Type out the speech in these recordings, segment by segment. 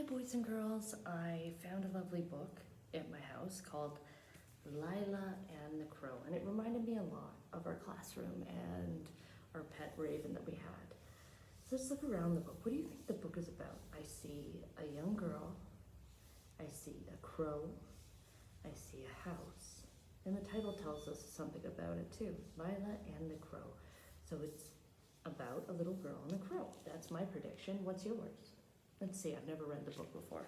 Hi, boys and girls. I found a lovely book at my house called Lila and the Crow, and it reminded me a lot of our classroom and our pet raven that we had. So let's look around the book. What do you think the book is about? I see a young girl, I see a crow, I see a house, and the title tells us something about it too, Lila and the Crow. So it's about a little girl and a crow. That's my prediction. What's yours? Let's see, I've never read the book before.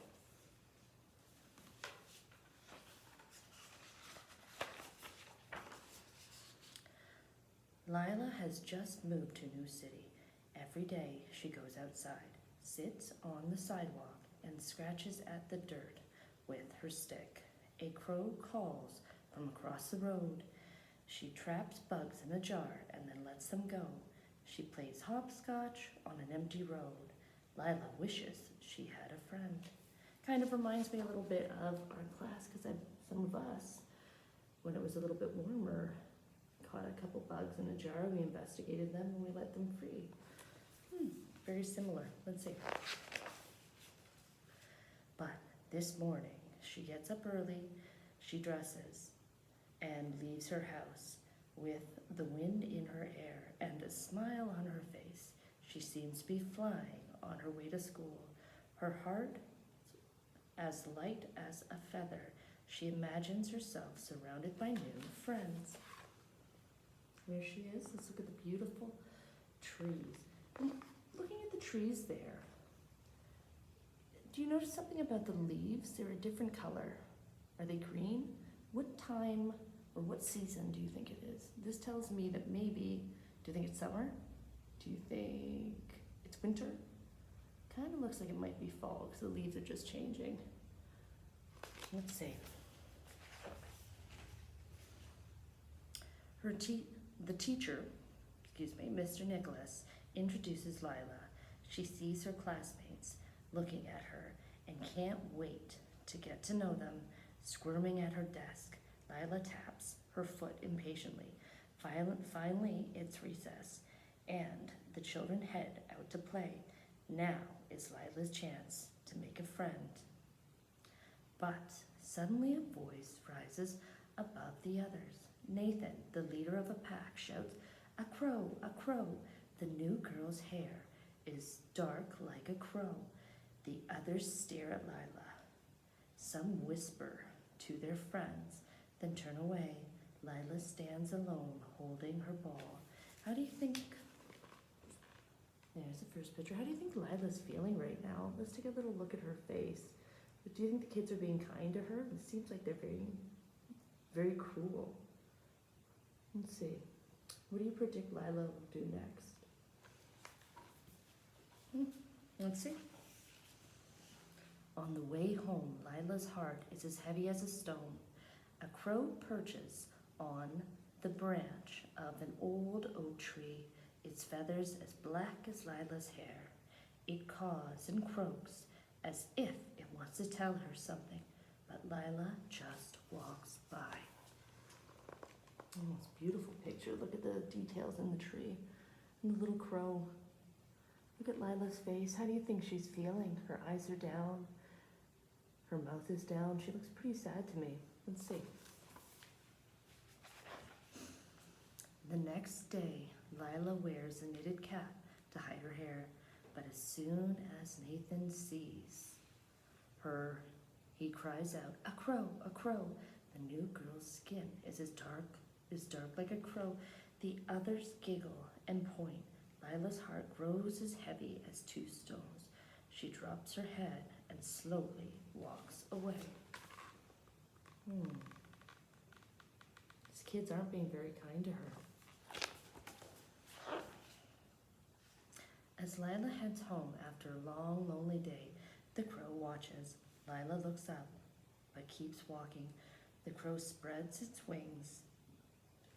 Lila has just moved to a new city. Every day she goes outside, sits on the sidewalk, and scratches at the dirt with her stick. A crow calls from across the road. She traps bugs in a jar and then lets them go. She plays hopscotch on an empty road. Lila wishes she had a friend. Kind of reminds me a little bit of our class because some of us, when it was a little bit warmer, caught a couple bugs in a jar, we investigated them, and we let them free. Very similar. Let's see. But this morning, she gets up early, she dresses, and leaves her house with the wind in her hair and a smile on her face. She seems to be flying on her way to school. Her heart as light as a feather. She imagines herself surrounded by new friends. There she is. Let's look at the beautiful trees. And looking at the trees there, do you notice something about the leaves? They're a different color. Are they green? What time or what season do you think it is? This tells me that maybe, do you think it's summer? Do you think it's winter? Kind of looks like it might be fall because the leaves are just changing. Let's see. The teacher, Mr. Nicholas, introduces Lila. She sees her classmates looking at her and can't wait to get to know them. Squirming at her desk, Lila taps her foot impatiently. Finally, it's recess, and the children head out to play. Now is Lila's chance to make a friend. But suddenly a voice rises above the others. Nathan, the leader of a pack, shouts, "A crow, a crow!" The new girl's hair is dark like a crow. The others stare at Lila. Some whisper to their friends, then turn away. Lila stands alone, holding her ball. How do you think... There's the first picture. How do you think Lila's feeling right now? Let's take a little look at her face. Do you think the kids are being kind to her? It seems like they're very, very cruel. Let's see. What do you predict Lila will do next? Let's see. On the way home, Lila's heart is as heavy as a stone. A crow perches on the branch of an old oak tree, its feathers as black as Lila's hair. It caws and croaks as if it wants to tell her something, but Lila just walks by. Oh, it's a beautiful picture. Look at the details in the tree and the little crow. Look at Lila's face. How do you think she's feeling? Her eyes are down. Her mouth is down. She looks pretty sad to me. Let's see. The next day, Lila wears a knitted cap to hide her hair, but as soon as Nathan sees her, he cries out, "A crow, a crow!" The new girl's skin is dark like a crow. The others giggle and point. Lila's heart grows as heavy as 2 stones. She drops her head and slowly walks away. These kids aren't being very kind to her. As Lila heads home after a long, lonely day, the crow watches. Lila looks up, but keeps walking. The crow spreads its wings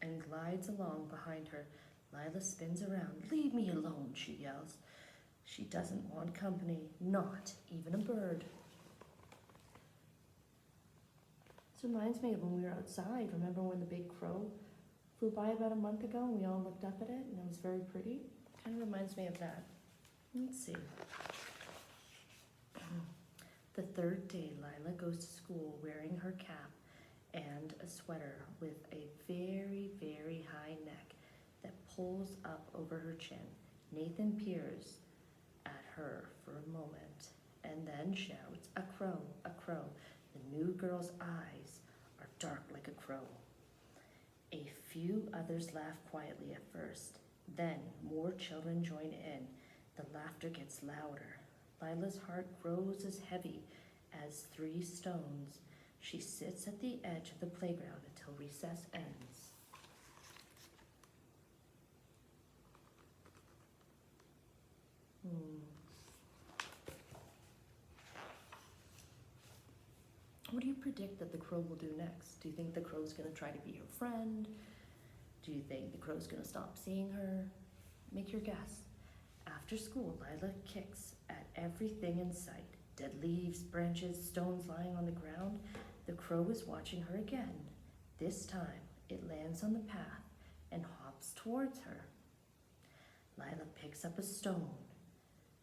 and glides along behind her. Lila spins around. "Leave me alone," she yells. She doesn't want company, not even a bird. This reminds me of when we were outside. Remember when the big crow flew by about a month ago and we all looked up at it and it was very pretty? Kind of reminds me of that. Let's see. The third day, Lila goes to school wearing her cap and a sweater with a very, very high neck that pulls up over her chin. Nathan peers at her for a moment and then shouts, "A crow, a crow." The new girl's eyes are dark like a crow. A few others laugh quietly at first. Then more children join in. The laughter gets louder. Lila's heart grows as heavy as 3 stones. She sits at the edge of the playground until recess ends. What do you predict that the crow will do next? Do you think the crow's going to try to be her friend? Do you think the crow's going to stop seeing her? Make your guess. After school, Lila kicks at everything in sight. Dead leaves, branches, stones lying on the ground. The crow is watching her again. This time, it lands on the path and hops towards her. Lila picks up a stone.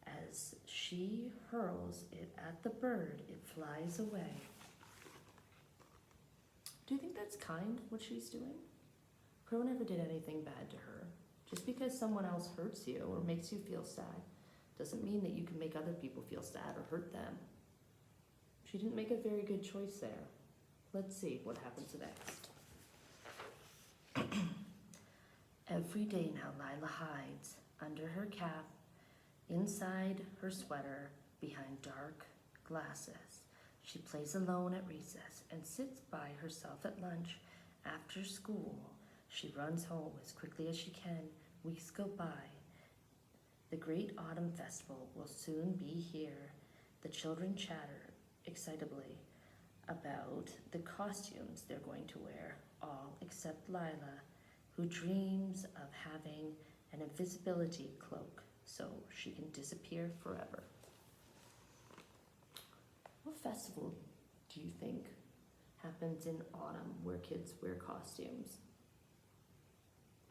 As she hurls it at the bird, it flies away. Do you think that's kind, what she's doing? Crow never did anything bad to her. Just because someone else hurts you or makes you feel sad doesn't mean that you can make other people feel sad or hurt them. She didn't make a very good choice there. Let's see what happens next. Every day now, Lila hides under her cap, inside her sweater, behind dark glasses. She plays alone at recess and sits by herself at lunch. After school, she runs home as quickly as she can. Weeks go by. The Great Autumn Festival will soon be here. The children chatter excitably about the costumes they're going to wear, all except Lila, who dreams of having an invisibility cloak so she can disappear forever. What festival do you think happens in autumn where kids wear costumes?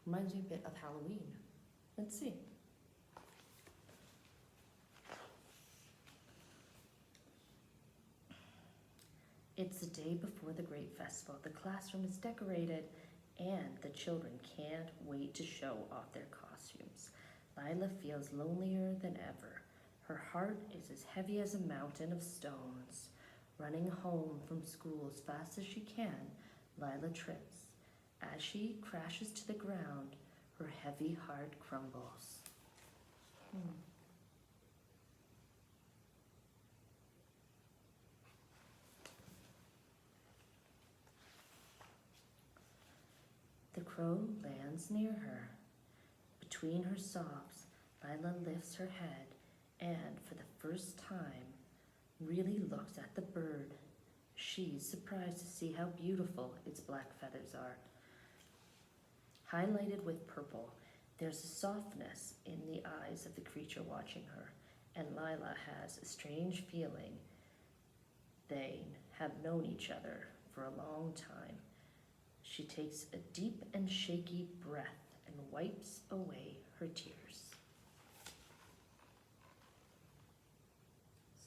Reminds me a bit of Halloween. Let's see. It's the day before the great festival. The classroom is decorated and the children can't wait to show off their costumes. Lila feels lonelier than ever. Her heart is as heavy as a mountain of stones. Running home from school as fast as she can, Lila trips. As she crashes to the ground, her heavy heart crumbles. The crow lands near her. Between her sobs, Lila lifts her head and, for the first time, really looks at the bird. She's surprised to see how beautiful its black feathers are. Highlighted with purple, there's a softness in the eyes of the creature watching her, and Lila has a strange feeling they have known each other for a long time. She takes a deep and shaky breath and wipes away her tears.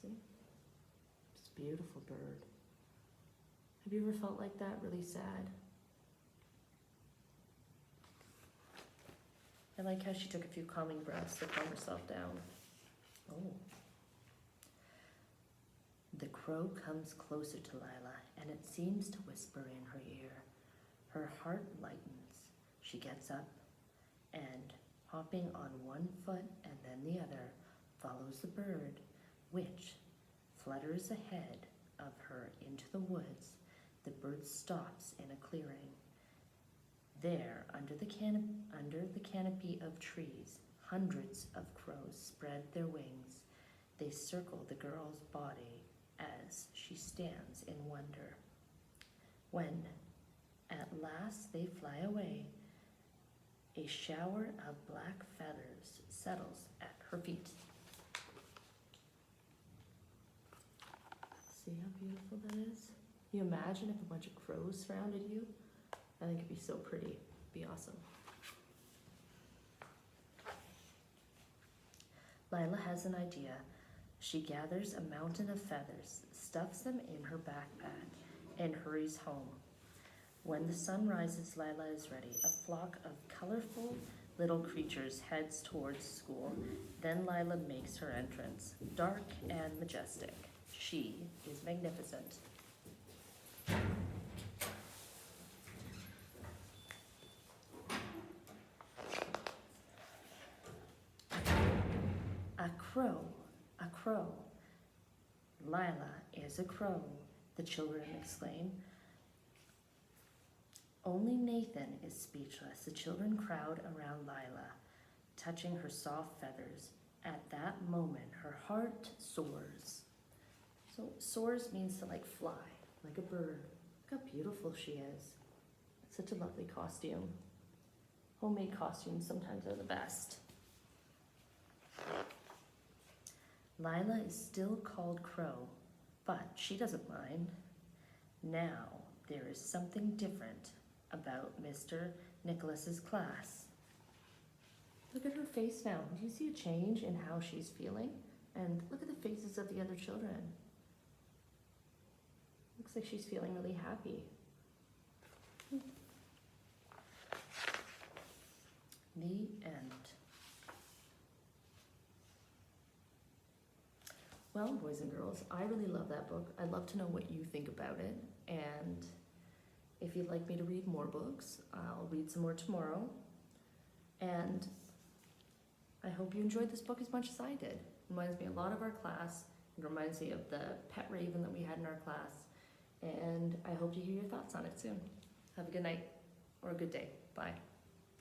See? It's a beautiful bird. Have you ever felt like that, really sad? I like how she took a few calming breaths to calm herself down. Oh. The crow comes closer to Lila, and it seems to whisper in her ear. Her heart lightens. She gets up and, hopping on one foot and then the other, follows the bird, which flutters ahead of her into the woods. The bird stops in a clearing. There, under the canopy of trees, hundreds of crows spread their wings. They circle the girl's body as she stands in wonder. When at last they fly away, a shower of black feathers settles at her feet. See how beautiful that is? Can you imagine if a bunch of crows surrounded you? I think it'd be so pretty. It'd be awesome. Lila has an idea. She gathers a mountain of feathers, stuffs them in her backpack, and hurries home. When the sun rises, Lila is ready. A flock of colorful little creatures heads towards school. Then Lila makes her entrance, dark and majestic. She is magnificent. A crow, a crow. Lila is a crow, the children exclaim. Only Nathan is speechless. The children crowd around Lila, touching her soft feathers. At that moment, her heart soars. So soars means to like fly, like a bird. Look how beautiful she is. It's such a lovely costume. Homemade costumes sometimes are the best. Lila is still called Crow, but she doesn't mind. Now there is something different about Mr. Nicholas's class. Look at her face now. Do you see a change in how she's feeling? And look at the faces of the other children. Looks like she's feeling really happy. The end. Well, boys and girls, I really love that book. I'd love to know what you think about it. And if you'd like me to read more books, I'll read some more tomorrow. And I hope you enjoyed this book as much as I did. It reminds me a lot of our class. It reminds me of the pet raven that we had in our class. And I hope to hear your thoughts on it soon. Have a good night or a good day. Bye.